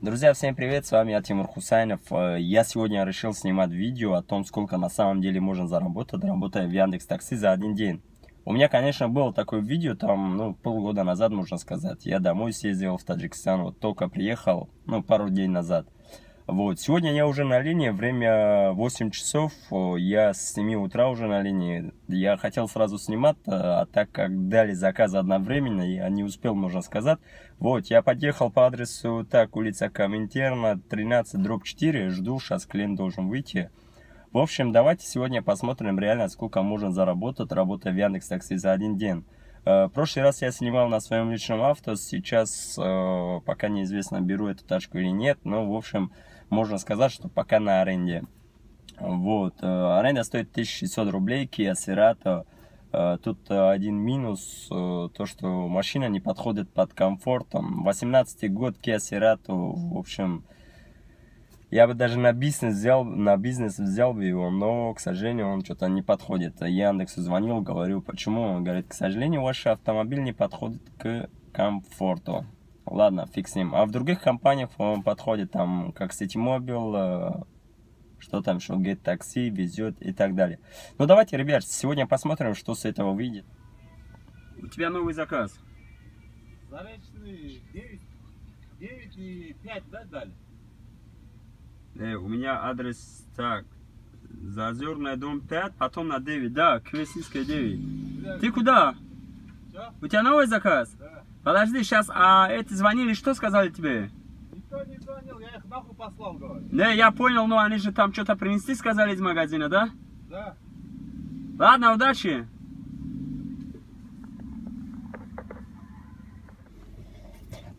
Друзья, всем привет, с вами я, Тимур Хусайнов. Я сегодня решил снимать видео о том, сколько на самом деле можно заработать, работая в Яндекс.Такси за один день. У меня, конечно, было такое видео, там, полгода назад, можно сказать. Я домой съездил в Таджикистан, вот только приехал, пару дней назад. Вот, сегодня я уже на линии, время 8 часов, я с 7 утра уже на линии. Я хотел сразу снимать, а так как дали заказ одновременно, я не успел, можно сказать. Вот, я подъехал по адресу, так, улица Коминтерна, 13/4, жду, сейчас клиент должен выйти. В общем, давайте сегодня посмотрим реально, сколько можно заработать, работая в Яндекс.Такси за один день. В прошлый раз я снимал на своем личном авто, сейчас пока неизвестно, беру эту тачку или нет, но, в общем, можно сказать, что пока на аренде. Вот, аренда стоит 1600 рублей, Kia Cerato. Тут один минус, то что машина не подходит под комфортом. 18 год, Kia Cerato, в общем, я бы даже на бизнес взял бы его, но, к сожалению, он что-то не подходит. Яндексу звонил, говорю, почему? Он говорит, к сожалению, ваш автомобиль не подходит к комфорту. Ладно, фиг с ним. А в других компаниях он подходит, там, как Ситимобил, что там, что Get Taxi везет и так далее. Ну, давайте, ребят, сегодня посмотрим, что с этого выйдет. У тебя новый заказ. Заречный 9 и 5, да, дали? У меня адрес, так, Заозерная, дом 5, потом на 9, да, Квесинская 9. Да. Ты куда? Все? У тебя новый заказ? Да. Подожди, сейчас, эти звонили, что сказали тебе? Никто не звонил, я их нахуй послал, говорю. Да, я понял, но они же там что-то принести сказали из магазина, да? Да. Ладно, удачи.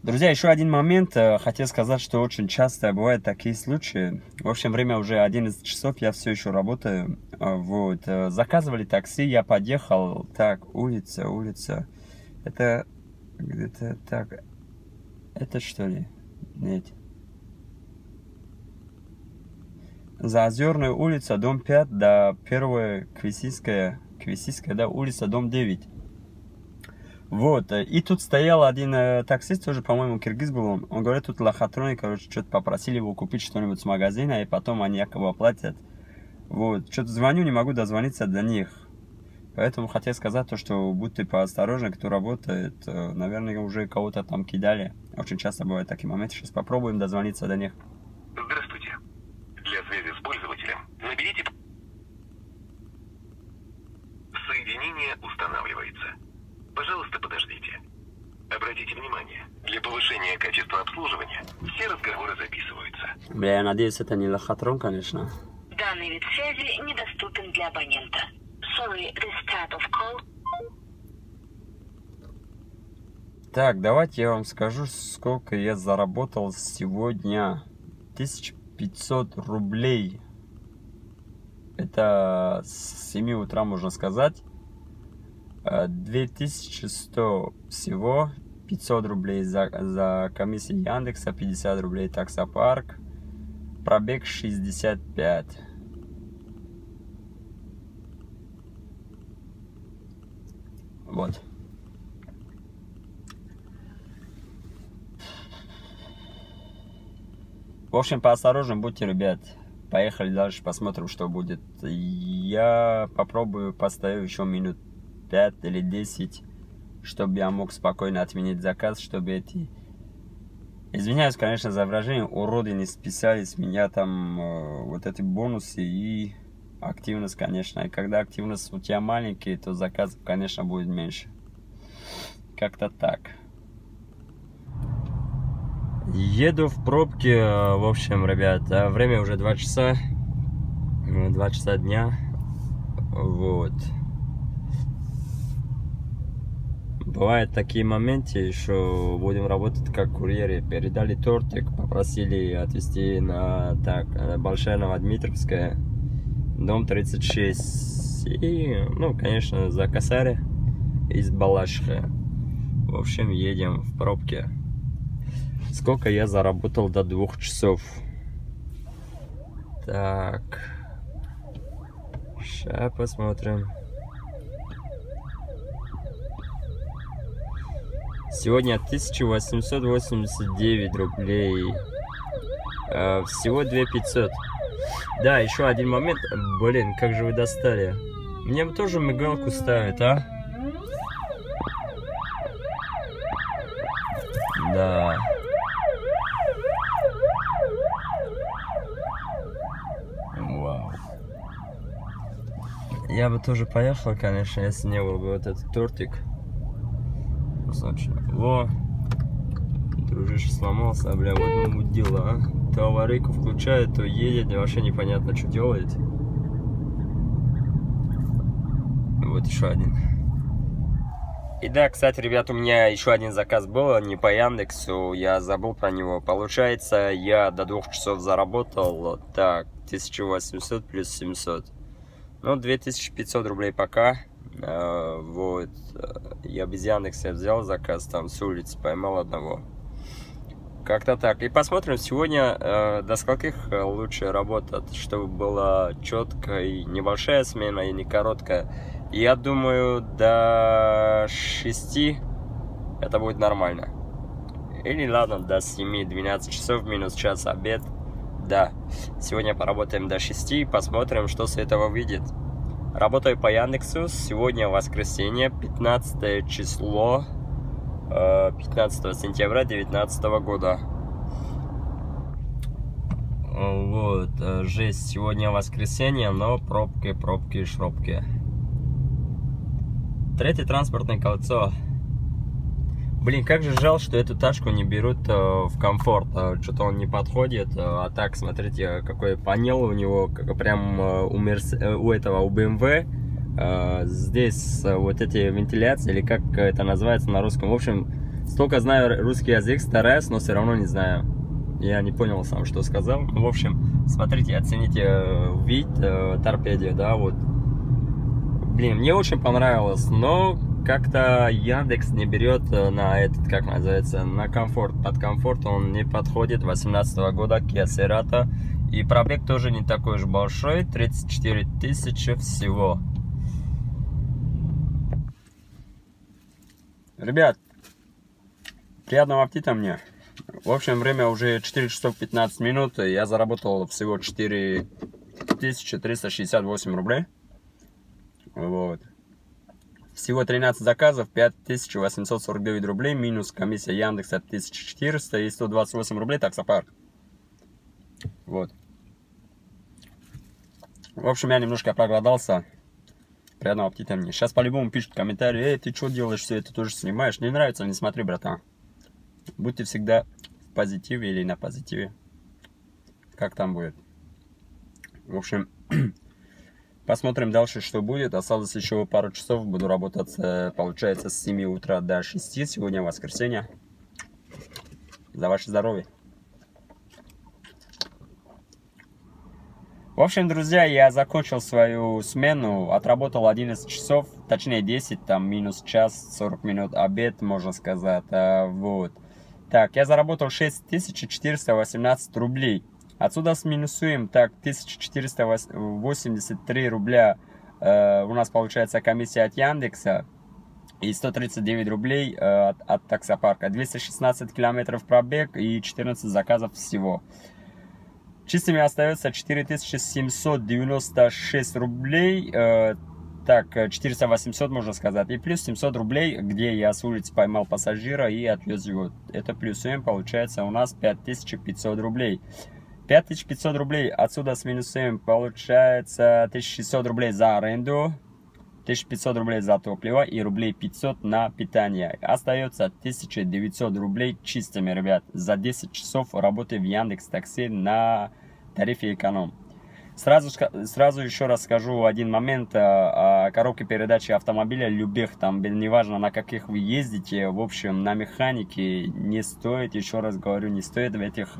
Друзья, еще один момент. Хотел сказать, что очень часто бывают такие случаи. В общем, время уже 11 часов, я все еще работаю. Вот. Заказывали такси, я подъехал. Так, улица. Это где-то так. Это что ли? Нет. Заозерная улица, дом 5, до 1 Квесинская, да, улица, дом 9. Вот, и тут стоял один таксист, тоже, по-моему, киргиз был он говорит, тут лохотроны, короче, что-то попросили его купить что-нибудь с магазина, и потом они якобы оплатят. Вот, что-то звоню, не могу дозвониться до них. Поэтому хотел сказать то, что будьте поосторожны, кто работает, наверное, уже кого-то там кидали. Очень часто бывают такие моменты, сейчас попробуем дозвониться до них. Здравствуйте. Для связи с пользователем наберите... Соединение устанавливается. Пожалуйста, подождите. Обратите внимание, для повышения качества обслуживания все разговоры записываются. Бля, я надеюсь, это не лохотрон, конечно. Данный вид связи недоступен для абонента. Sorry, this type of call. Так, давайте я вам скажу, сколько я заработал сегодня. 1500 рублей. Это с 7 утра, можно сказать. 2100 всего. 500 рублей за комиссию Яндекса, 50 рублей таксопарк. Пробег 65. Вот. В общем, поосторожнее будьте, ребят. Поехали дальше, посмотрим, что будет. Я попробую, постою еще минут 5 или 10, чтобы я мог спокойно отменить заказ, чтобы эти... Извиняюсь, конечно, за выражение, уроды не списали с меня там вот эти бонусы и активность, конечно. И когда активность у тебя маленькая, то заказ, конечно, будет меньше. Как-то так. Еду в пробке, в общем, ребят, время уже 2 часа. 2 часа дня. Вот. Бывают такие моменты, что будем работать как курьеры. Передали тортик, попросили отвезти на Большая Новодмитровская, дом 36. И, конечно, за косарь из Балашиха. В общем, едем в пробке. Сколько я заработал до 2 часов? Так. Сейчас посмотрим. Сегодня 1889 рублей. Всего 2500. Да, еще один момент. Блин, как же вы достали. Мне бы тоже мигалку ставить, а? Да. Вау. Я бы тоже поехал, конечно, если не был бы вот этот тортик. Во. Дружище сломался, бля, вот ему дело, а. То аварийку включает, то едет, и вообще непонятно, что делает. Вот еще один. И да, кстати, ребят, у меня еще один заказ был, не по Яндексу, я забыл про него. Получается, я до 2 часов заработал, так, 1800 плюс 700. Ну, 2500 рублей пока. Вот, я без Яндекса взял заказ, там с улицы поймал одного. Как-то так. И посмотрим сегодня, до скольких лучше работать, чтобы была четкая и небольшая смена, и не короткая. Я думаю, до 6 это будет нормально. Или ладно, до 7-12 часов минус час обед. Да, сегодня поработаем до 6 и посмотрим, что с этого выйдет. Работаю по Яндексу. Сегодня воскресенье, 15 число, 15 сентября 2019 года. Вот, жесть, сегодня воскресенье, но пробки, шробки. Третье транспортное кольцо. Блин, как же жаль, что эту тачку не берут в комфорт. Что-то он не подходит. А так, смотрите, какой панел у него, как прям у этого, у BMW. Здесь вот эти вентиляции, или как это называется на русском. В общем, столько знаю русский язык, стараюсь, но все равно не знаю. Я не понял сам, что сказал. В общем, смотрите, оцените вид торпеды, да, вот. Блин, мне очень понравилось, но как-то Яндекс не берет на этот, как называется, на комфорт. Под комфорт он не подходит. 2018 года Kia Cerato. И пробег тоже не такой уж большой, 34 тысячи всего. Ребят, приятного аппетита мне. В общем, время уже 4 часов 15 минут. Я заработал всего 4368 рублей. Вот. Всего 13 заказов, 5849 рублей, минус комиссия Яндекса 1400 и 128 рублей таксопарк. Вот. В общем, я немножко проголодался. Приятного аппетита мне. Сейчас по-любому пишут комментарии: эй, ты что делаешь, все это тоже снимаешь? Не нравится, не смотри, братан. Будьте всегда в позитиве или на позитиве. Как там будет. В общем... Посмотрим дальше, что будет. Осталось еще пару часов. Буду работать, получается, с 7 утра до 6. Сегодня воскресенье. За ваше здоровье. В общем, друзья, я закончил свою смену. Отработал 11 часов, точнее 10, там минус час, 40 минут обед, можно сказать. Вот. Так, я заработал 6418 рублей. Отсюда сминусуем, так, 1483 рубля у нас получается комиссия от Яндекса и 139 рублей от таксопарка. 216 километров пробег и 14 заказов всего. Чистыми остается 4796 рублей, так, 400-800 можно сказать, и плюс 700 рублей, где я с улицы поймал пассажира и отвез его. Это плюсуем, получается у нас 5500 рублей. 5500 рублей отсюда с минусом получается 1600 рублей за аренду, 1500 рублей за топливо и рублей 500 на питание. Остается 1900 рублей чистыми, ребят, за 10 часов работы в Яндекс.Такси на тарифе эконом. Сразу еще раз скажу один момент о коробке передач автомобиля, любых, там, неважно на каких вы ездите, в общем, на механике не стоит, еще раз говорю, не стоит в этих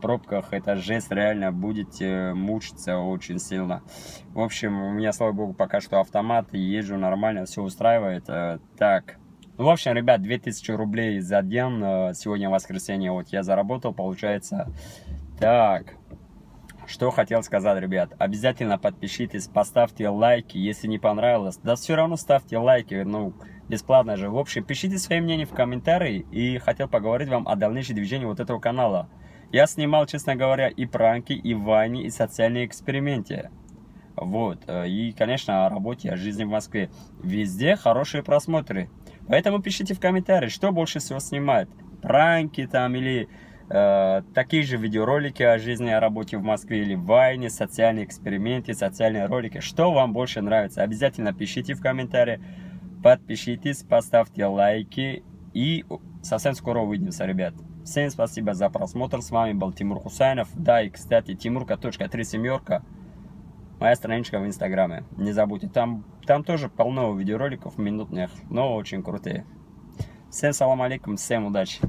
пробках, это жесть, реально будете мучиться очень сильно. В общем, у меня, слава богу, пока что автомат, езжу нормально, все устраивает. Так, ну, в общем, ребят, 2000 рублей за день, сегодня воскресенье, вот я заработал, получается. Так, что хотел сказать, ребят, обязательно подпишитесь, поставьте лайки, если не понравилось, да все равно ставьте лайки, ну, бесплатно же. В общем, пишите свои мнения в комментарии, и хотел поговорить вам о дальнейшем движении вот этого канала. Я снимал, честно говоря, и пранки, и вайни, и социальные эксперименты. Вот. И, конечно, о работе, о жизни в Москве. Везде хорошие просмотры. Поэтому пишите в комментариях, что больше всего снимает. Пранки там или такие же видеоролики о жизни, о работе в Москве, или вайни, социальные эксперименты, социальные ролики. Что вам больше нравится? Обязательно пишите в комментариях. Подпишитесь, поставьте лайки. И совсем скоро увидимся, ребят. Всем спасибо за просмотр. С вами был Тимур Хусайнов. Да, и, кстати, Тимурка.37. Моя страничка в Инстаграме. Не забудьте, там тоже полно видеороликов минутных, но очень крутые. Всем салам алейкум, всем удачи.